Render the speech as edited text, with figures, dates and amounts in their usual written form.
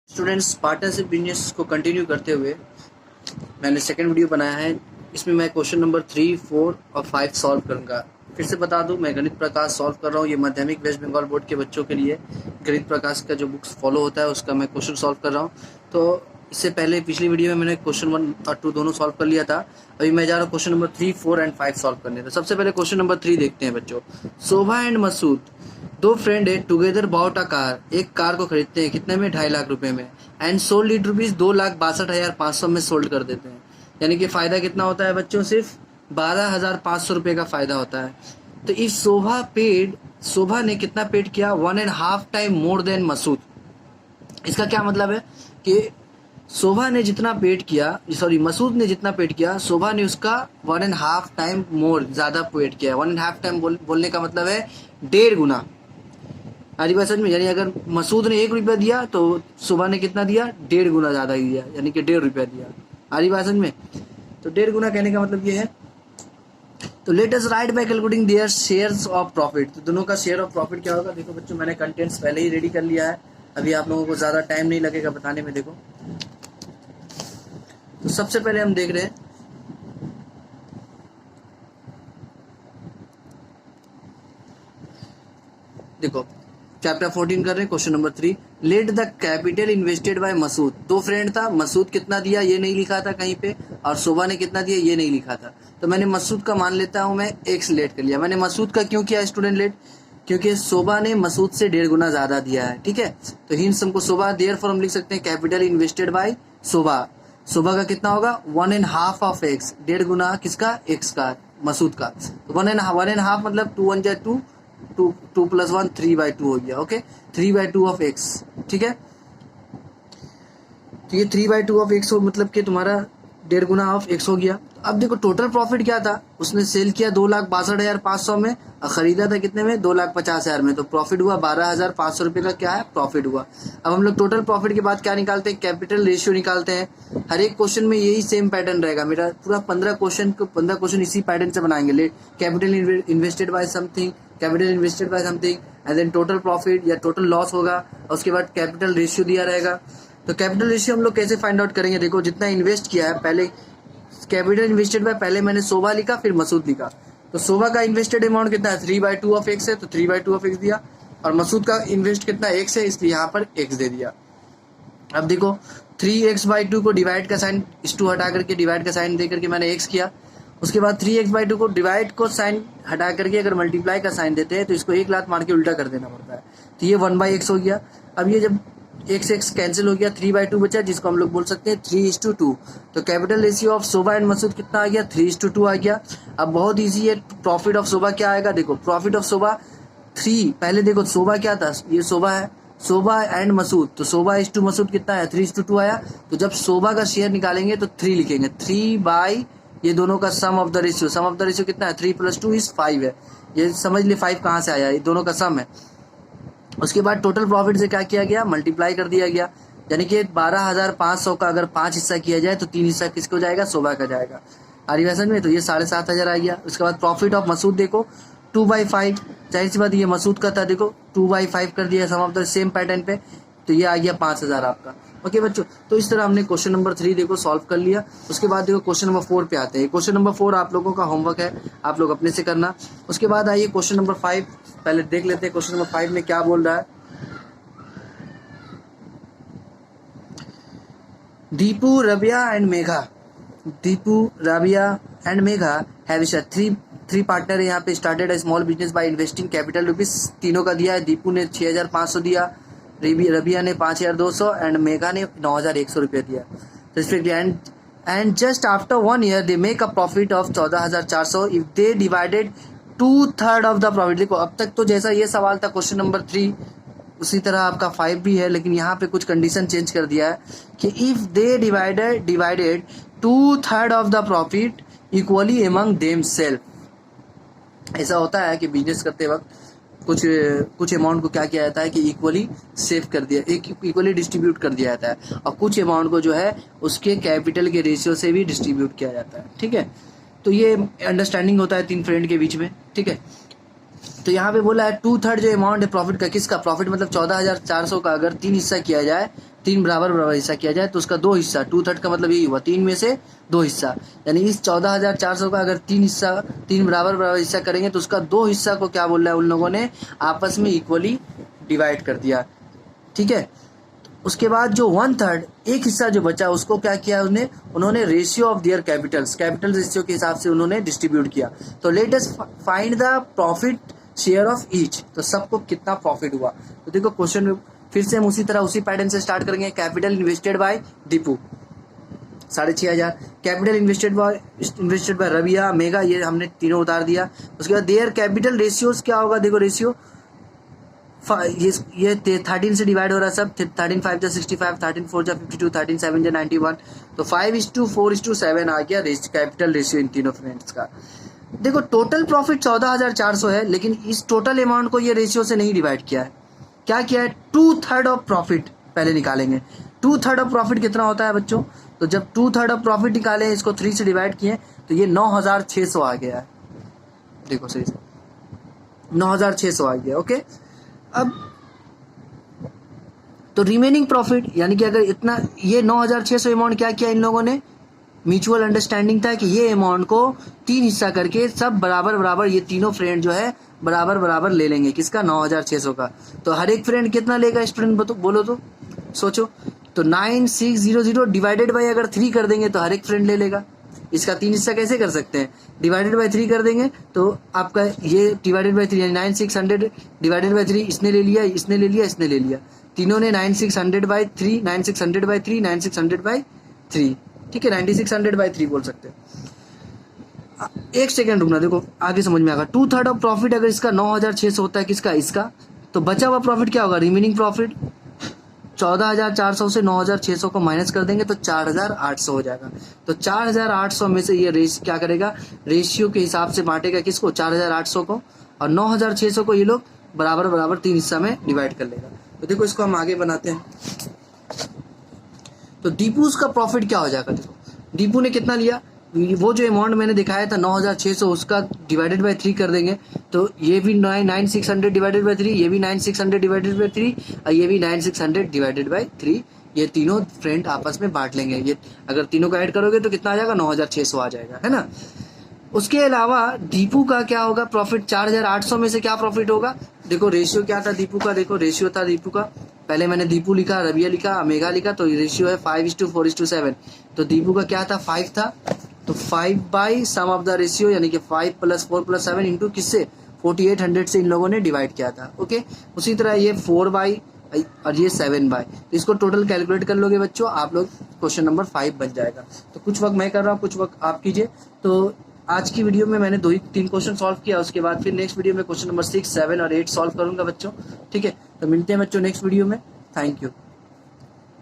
Students, partnership business को continue करते हुए मैंने सेकंड वीडियो बनाया है। इसमें मैं क्वेश्चन नंबर 3, 4 और 5 सॉल्व करूंगा। फिर से बता दूं, मैं गणित प्रकाश सॉल्व कर रहा हूं। ये माध्यमिक वेस्ट बंगाल बोर्ड के बच्चों के लिए गणित प्रकाश का जो बुक्स फॉलो होता है उसका मैं क्वेश्चन सॉल्व कर रहा हूँ। तो इससे पहले पिछली वीडियो में मैंने क्वेश्चन 1 और 2 दोनों सॉल्व कर लिया था। अभी मैं जा रहा हूँ क्वेश्चन नंबर 3, 4 एंड 5 सॉल्व करने। तो सबसे पहले क्वेश्चन नंबर 3 देखते हैं बच्चों। शोभा एंड मसूद, दो फ्रेंड है, टुगेदर बाउट अ कार, एक कार को खरीदते हैं कितने में, 2.5 लाख रुपए में, एंड सोल्ड इट रुपीज 2,62,500 में सोल्ड कर देते हैं। यानी कि फायदा कितना होता है बच्चों, सिर्फ 12,500 रुपए का फायदा होता है। तो इफ शोभा ने कितना पेड किया, 1.5 टाइम मोर देन मसूद। इसका क्या मतलब है कि शोभा ने जितना पेड किया, मसूद ने जितना पेड किया, शोभा ने उसका 1.5 टाइम मोर, ज्यादा पेड किया। 1.5 टाइम बोलने का मतलब है 1.5 गुना। आरी बात समझ में? यानी अगर मसूद ने 1 रुपया दिया तो शोभा ने कितना दिया, 1.5 गुना ज्यादा ही दिया, यानी कि 1.5 रुपया दिया। आरी बात समझ में? तो 1.5 गुना कहने का मतलब ये है। तो let us right bye calculating there shares of profit. तो दोनों का शेयर ऑफ प्रॉफिट क्या होगा, देखो बच्चों मैंने कंटेंट्स पहले ही रेडी कर लिया है, अभी आप लोगों को ज्यादा टाइम नहीं लगेगा बताने में। देखो तो सबसे पहले हम देख रहे हैं, देखो चैप्टर 14 कर रहे हैं, question number 3। Let the capital invested by Masood. दो फ्रेंड था, मसूद कितना दिया ये नहीं लिखा था कहीं पे, और शोभा ने कितना दिया ये नहीं लिखा था। तो मैंने मसूद का मान लेता हूं मैं x लेट कर लिया। मैंने मसूद का क्यों किया स्टूडेंट लेट, क्योंकि शोभा ने मसूद से 1.5 गुना ज्यादा दिया है। ठीक है, तो हिंस हमको शोभा, देयरफॉर हम लिख सकते हैं कैपिटल इन्वेस्टेड बाय शोभा। शोभा का कितना होगा, 1.5 ऑफ x, 1.5 गुना किसका, x का, मसूद का। 1.5 मतलब 2 1 2, 2 + 1 3/2 हो गया। Okay, 3/2 of x। ठीक है, तो ये 3/2 ऑफ x हो, मतलब कि तुम्हारा 1.5 गुना ऑफ x हो गया। अब देखो टोटल प्रॉफिट क्या था, उसने सेल किया 2,62,500 में और खरीदा था कितने में, 2,50,000 में। तो प्रॉफिट हुआ 12,500 रुपए का, क्या है, प्रॉफिट हुआ। अब हम लोग टोटल प्रॉफिट के बाद क्या निकालते हैं, कैपिटल रेशियो निकालते हैं। हर एक क्वेश्चन में यही सेम पैटर्न रहेगा मेरा, पूरा 15 क्वेश्चन इसी पैटर्न से बनाएंगे। Capital invested by something, capital invested by something, and then total profit या टोटल लॉस होगा, और उसके बाद कैपिटल रेशियो दिया रहेगा। तो कैपिटल रेशियो हम लोग कैसे फाइंड आउट करेंगे, देखो जितना इन्वेस्ट किया है, पहले कैपिटल इन्वेस्टेड बाय, पहले मैंने शोभा लिखा फिर मसूद लिखा। तो शोभा का इन्वेस्टेड अमाउंट कितना है, 3/2 ऑफ x है, तो 3/2 ऑफ x दिया। और मसूद का इन्वेस्ट कितना x है, इसलिए यहाँ पर x दे दिया। अब देखो 3x/2 को डिवाइड का साइन, इस 2 हटा करके डिवाइड का साइन दे करके मैंने x किया। उसके बाद 3x/2 को डिवाइड को साइन हटा करके अगर मल्टीप्लाई का साइन देते हैं तो इसको 1 लात मार के उल्टा कर देना पड़ता है। तो ये 1/x हो गया। अब ये जब x कैंसिल हो गया, 3/2 बचा, जिसको हम लोग बोल सकते हैं 3:2। तो capital ratio of Shobha and Masood कितना आ गया, 3:2 आ गया। अब बहुत इजी है, प्रॉफिट ऑफ शोभा क्या आएगा, देखो प्रॉफिट ऑफ शोभा 3, पहले देखो शोभा क्या था, ये शोभा है, शोभा एंड मसूद, तो शोभा इस टू मसूद कितना है, 3:2 आया। तो जब शोभा का शेयर निकालेंगे तो 3 लिखेंगे, 3 बाई ये दोनों का sum of the ratio. Sum of the ratio कितना है, 3 + 2 = 5 है। ये समझ लिए 5 कहाँ से आया, ये दोनों का सम है। उसके बाद टोटल प्रॉफिट से क्या किया गया, मल्टीप्लाई कर दिया गया। यानी कि 12,500 का अगर 5 हिस्सा किया जाए तो 3 हिस्सा किसको जाएगा, शोभा का जाएगा। आरी समझ में? तो ये 7,500 आ गया। उसके बाद प्रॉफिट ऑफ मसूद देखो 2/5, जाहिर सी बात ये मसूद का था, देखो 2/5 कर दिया सम ऑफ द सेम पैटर्न पे, तो ये आ गया 5,000 आपका। ओके बच्चों, तो इस तरह हमने क्वेश्चन नंबर 3 देखो सॉल्व कर लिया। उसके बाद देखो क्वेश्चन नंबर 4 पे आते हैं। क्वेश्चन नंबर 4 आप लोगों का होमवर्क है, आप लोग अपने से करना। उसके बाद आइए क्वेश्चन नंबर 5 पहले देख लेते हैं। क्वेश्चन नंबर 5 में क्या बोल रहा है, Deepu, Rabia and Megha. Deepu, Rabia and Megha have three partner है यहाँ पे, started a small business by investing capital rupees। तीनों का दिया है, दीपू ने 6,500 दिया, रबिया ने 5,200 एंड मेघा ने 9,100 रुपया दिया respectively. And just after 1 year they make a profit of 14,400 if they divided 2/3 of the profit. देखो अब तक तो जैसा ये सवाल था क्वेश्चन नंबर 3, उसी तरह आपका 5 भी है, लेकिन यहाँ पे कुछ कंडीशन चेंज कर दिया है कि if they divided 2/3 of the profit equally among them self. ऐसा होता है कि बिजनेस करते वक्त कुछ अमाउंट को क्या किया जाता है कि इक्वली सेव कर दिया, इक्वली डिस्ट्रीब्यूट कर दिया जाता है, और कुछ अमाउंट को जो है उसके कैपिटल के रेशियो से भी डिस्ट्रीब्यूट किया जाता है। ठीक है, तो ये अंडरस्टैंडिंग होता है 3 फ्रेंड के बीच में। ठीक है, तो यहाँ पे बोला है 2/3 जो अमाउंट है प्रॉफिट का, किसका प्रॉफिट मतलब 14,400 का अगर 3 हिस्सा किया जाए तीन बराबर बराबर हिस्सा किया जाए तो उसका दो हिस्सा, 2/3 का मतलब यही हुआ, 3 में से 2 हिस्सा, यानी इस 14,400 का अगर 3 बराबर बराबर हिस्सा करेंगे तो उसका 2 हिस्सा को क्या बोल रहा है उन लोगों ने, आपस में इक्वली डिवाइड कर दिया, ठीक है। उसके बाद जो 1/3 एक हिस्सा जो बचा उसको क्या किया उन्होंने ratio of their capital ratio के हिसाब से उन्होंने डिस्ट्रीब्यूट किया। तो let us find the profit share of each, तो सबको कितना प्रॉफिट हुआ। तो देखो क्वेश्चन में फिर से हम उसी तरह उसी पैटर्न से स्टार्ट करेंगे। Capital invested bye Deepu 6,500, capital invested bye Rabia, mega, ये हमने तीनों उतार दिया। उसके बाद देयर कैपिटल रेशियोज क्या होगा, देखो रेशियो ये 13 से डिवाइड हो रहा है सब, 13 5 जा 65, 13 4 जा 52, 13 7 जा 91, तो 5:4:7 आ गया कैपिटल रेशियो इन तीनों फ्रेंड्स का। देखो टोटल प्रॉफिट 14,400 है, लेकिन इस टोटल अमाउंट को ये रेशियो से नहीं डिवाइड किया है। क्या किया है, 2/3 ऑफ प्रॉफिट पहले निकालेंगे। 2/3 ऑफ प्रॉफिट कितना होता है बच्चों, तो जब 2/3 ऑफ प्रॉफिट निकाले, इसको 3 से डिवाइड किए तो ये 9,600 आ गया है। देखो सही से 9,600 आ गया, ओके। अब तो रिमेनिंग प्रॉफिट, यानी कि अगर इतना ये 9,600 अमाउंट क्या किया इन लोगों ने, म्यूचुअल अंडरस्टैंडिंग था कि ये अमाउंट को 3 हिस्सा करके सब बराबर बराबर ये तीनों फ्रेंड जो है बराबर बराबर ले लेंगे, किसका, 9,600 का। तो हर एक फ्रेंड कितना लेगा स्टूडेंट बोलो तो सोचो, तो 9,600 डिवाइडेड बाई अगर 3 कर देंगे तो हर एक फ्रेंड ले लेगा। इसका 3 हिस्सा कैसे कर सकते हैं, डिवाइडेड बाई 3 कर देंगे तो आपका ये डिवाइडेड बाई 3 यानी 9,600 डिवाइडेड बाई 3, इसने ले लिया, इसने ले लिया, इसने ले लिया, तीनों ने 9,600 बाई 3, 9,600 बाई 3, 9,600 बाई 3, ठीक है, 9,600 बाई 3 बोल सकते हैं। एक सेकेंड रुकना, देखो आगे समझ में आएगा। 2/3 ऑफ प्रॉफिट अगर इसका 9,600 होता है, किसका, इसका, तो बचा हुआ प्रॉफिट क्या होगा, रिमेनिंग प्रॉफिट 14,400 से 9,600 को माइनस कर देंगे तो 4,800 हो जाएगा। तो 4,800 में से ये क्या करेगा, रेशियो के हिसाब से बांटेगा किसको, 4,800 को, और 9,600 को ये लोग बराबर बराबर 3 हिस्सा में डिवाइड कर लेगा। तो देखो इसको हम आगे बनाते हैं। तो दीपूज का प्रॉफिट क्या हो जाएगा, देखो दीपू ने कितना लिया, वो जो अमाउंट मैंने दिखाया था 9,600, उसका डिवाइडेड बाय 3 कर देंगे तो ये भी 9,600 डिवाइडेड बाय 3, ये भी 9,600 डिवाइडेड बाय 3, और ये भी 9,600 डिवाइडेड बाय 3, ये तीनों फ्रेंड आपस में बांट लेंगे। ये अगर तीनों को ऐड करोगे तो कितना आ जाएगा, 9,600 आ जाएगा, है ना। उसके अलावा दीपू का क्या होगा प्रॉफिट, 4,800 में से क्या प्रॉफिट होगा, देखो रेशियो क्या था दीपू का, देखो रेशियो था दीपू का, पहले मैंने दीपू लिखा, रबिया लिखा, मेगा लिखा, तो रेशियो है 5:4:7। तो दीपू का क्या था, 5 था, तो 5 by sum of the ratio, यानी कि 5 + 4 + 7 इंटू किससे, 4,800 से इन लोगों ने डिवाइड किया था, ओके। उसी तरह ये 4 बाई और ये 7 बाई, तो इसको टोटल कैलकुलेट कर लोगे बच्चों आप लोग, क्वेश्चन नंबर 5 बन जाएगा। तो कुछ वक्त मैं कर रहा हूँ, कुछ वक्त आप कीजिए। तो आज की वीडियो में मैंने 2-3 क्वेश्चन सॉल्व किया, उसके बाद फिर नेक्स्ट वीडियो में क्वेश्चन नंबर 6, 7 और 8 सॉल्व करूंगा बच्चों, ठीक है। तो मिलते हैं बच्चों नेक्स्ट वीडियो में, थैंक यू।